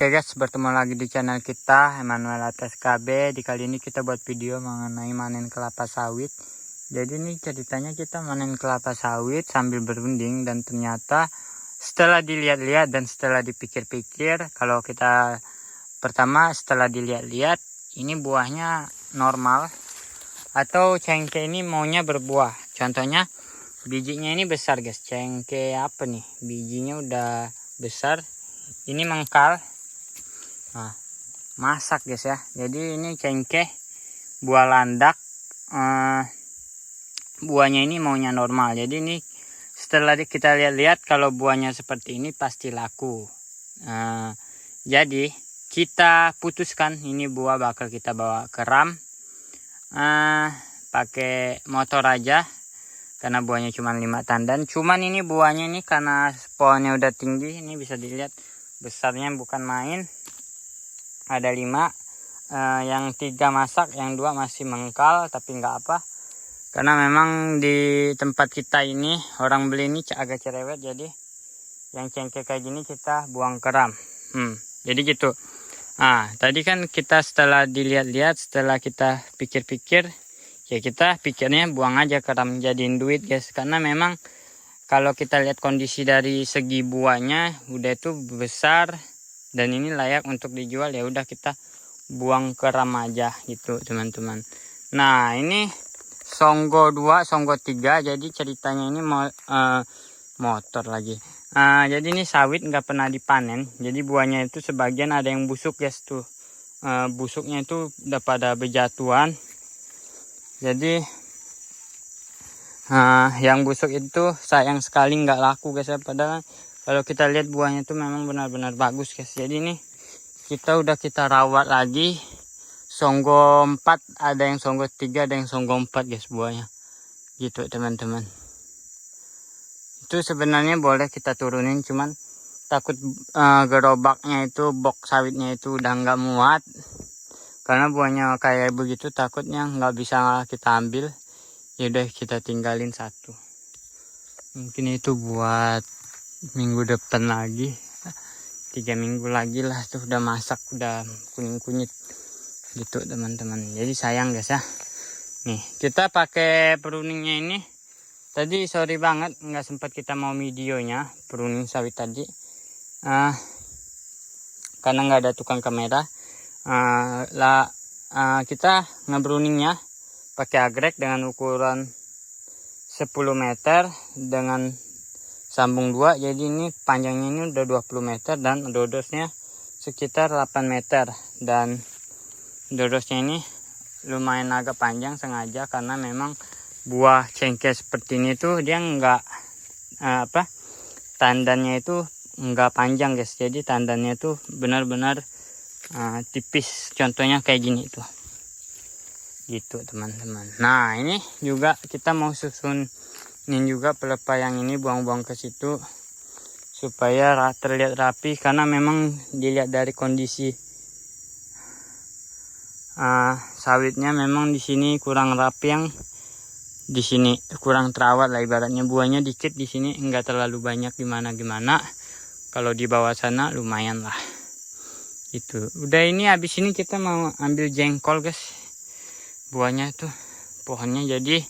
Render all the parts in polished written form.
Oke guys, bertemu lagi di channel kita Emmanuel Atas KB. Di kali ini kita buat video mengenai manen kelapa sawit. Jadi ini ceritanya kita manen kelapa sawit sambil berunding, dan ternyata setelah dilihat-lihat dan setelah dipikir-pikir, kalau kita pertama setelah dilihat-lihat ini buahnya normal atau cengkeh ini maunya berbuah. Contohnya bijinya ini besar guys, cengkeh apa nih, bijinya udah besar, ini mengkal. Nah, masak guys ya. Jadi ini cengkeh buah landak, buahnya ini maunya normal. Jadi ini setelah kita lihat-lihat, kalau buahnya seperti ini pasti laku. Jadi kita putuskan ini buah bakal kita bawa ke ram, pakai motor aja karena buahnya cuma 5 tandan. Cuman ini buahnya ini karena pohonnya udah tinggi, ini bisa dilihat besarnya bukan main. Ada 5, yang 3 masak, yang 2 masih mengkal, tapi nggak apa, karena memang di tempat kita ini orang beli ini agak cerewet. Jadi yang cengkeh kayak gini kita buang ke ram. Jadi gitu. Nah, tadi kan kita setelah dilihat-lihat, setelah kita pikir-pikir, ya kita pikirnya buang aja ke ram, jadiin duit guys. Karena memang kalau kita lihat kondisi dari segi buahnya udah itu besar dan ini layak untuk dijual, ya udah kita buang ke ram aja gitu teman-teman. Nah, ini songgo 2, songgo 3. Jadi ceritanya ini motor lagi. Jadi ini sawit nggak pernah dipanen. Jadi buahnya itu sebagian ada yang busuk guys tuh. Busuknya itu udah pada bejatuhan. Jadi yang busuk itu sayang sekali nggak laku guys ya. Padahal kalau kita lihat buahnya itu memang benar-benar bagus guys. Jadi ini kita rawat lagi. Songgo 4, ada yang songgo 3, ada yang songgo 4 guys buahnya. Gitu teman-teman. Itu sebenarnya boleh kita turunin, cuman takut gerobaknya itu, box sawitnya itu udah nggak muat. Karena buahnya kayak begitu, takutnya nggak bisa kita ambil. Ya udah kita tinggalin 1. Mungkin itu buat minggu depan lagi, 3 minggu lagi lah tuh udah masak, udah kunyit-kunyit gitu teman-teman. Jadi sayang guys ya. Nih kita pakai pruningnya ini. Tadi sorry banget nggak sempat kita mau videonya pruning sawit tadi, karena nggak ada tukang kamera. Kita ngebruningnya pakai agrek dengan ukuran 10 meter dengan sambung 2. Jadi ini panjangnya ini udah 20 meter dan dodosnya sekitar 8 meter. Dan dodosnya ini lumayan agak panjang sengaja karena memang buah cengkeh seperti ini tuh dia nggak tandannya itu nggak panjang guys. Jadi tandannya tuh benar-benar tipis. Contohnya kayak gini tuh. Gitu teman-teman. Nah, ini juga kita mau susunin juga pelepah yang ini, buang-buang ke situ supaya terlihat rapi. Karena memang dilihat dari kondisi sawitnya memang di sini kurang rapi, yang di sini kurang terawat lah ibaratnya. Buahnya dikit di sini, enggak terlalu banyak gimana-gimana. Kalau di bawah sana lumayan lah. Gitu. Udah, ini habis ini kita mau ambil jengkol guys. Buahnya tuh pohonnya. Jadi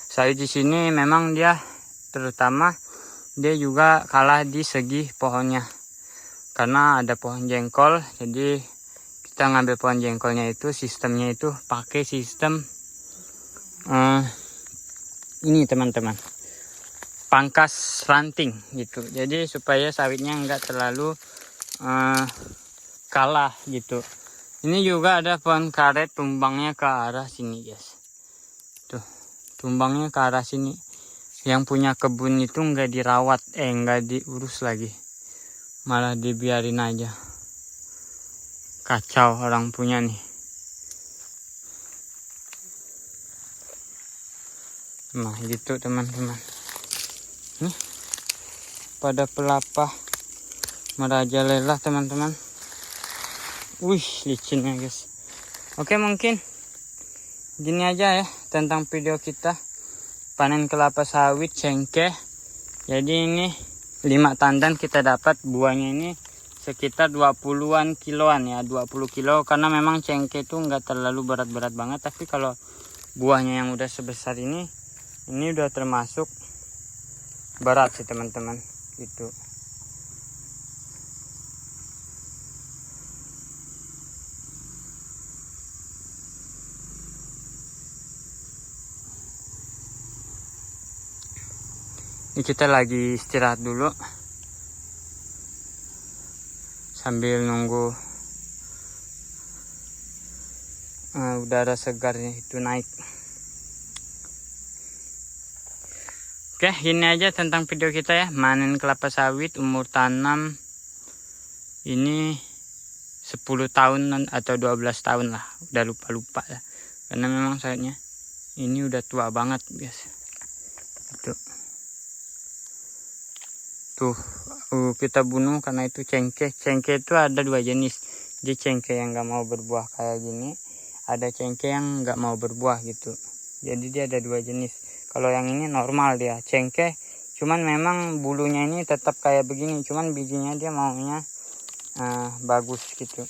sawit di sini memang dia terutama dia juga kalah di segi pohonnya. Karena ada pohon jengkol, jadi kita ngambil pohon jengkolnya itu sistemnya itu pakai sistem ini teman-teman, pangkas ranting gitu. Jadi supaya sawitnya enggak terlalu kalah gitu. Ini juga ada pohon karet, tumbangnya ke arah sini guys. Tuh, tumbangnya ke arah sini. Yang punya kebun itu enggak dirawat, enggak diurus lagi. Malah dibiarin aja. Kacau orang punya nih. Nah gitu teman-teman. Nih pada pelepah merajalela teman-teman. Wih, licinnya guys. Oke, mungkin gini aja ya tentang video kita panen kelapa sawit cengkeh. Jadi ini 5 tandan kita dapat, buahnya ini sekitar 20-an kiloan ya, 20 kilo, karena memang cengkeh itu enggak terlalu berat-berat banget. Tapi kalau buahnya yang udah sebesar ini udah termasuk berat sih teman-teman gitu. Ini kita lagi istirahat dulu sambil nunggu udara segarnya itu naik. Oke, ini aja tentang video kita ya, manen kelapa sawit umur tanam ini 10 tahun atau 12 tahun lah, udah lupa ya, karena memang sawitnya ini udah tua banget guys. Tuh kita bunuh karena itu cengkeh. Cengkeh itu ada 2 jenis. Jadi cengkeh yang nggak mau berbuah kayak gini, ada cengkeh yang nggak mau berbuah gitu. Jadi dia ada 2 jenis. Kalau yang ini normal dia cengkeh, cuman memang bulunya ini tetap kayak begini, cuman bijinya dia maunya bagus gitu.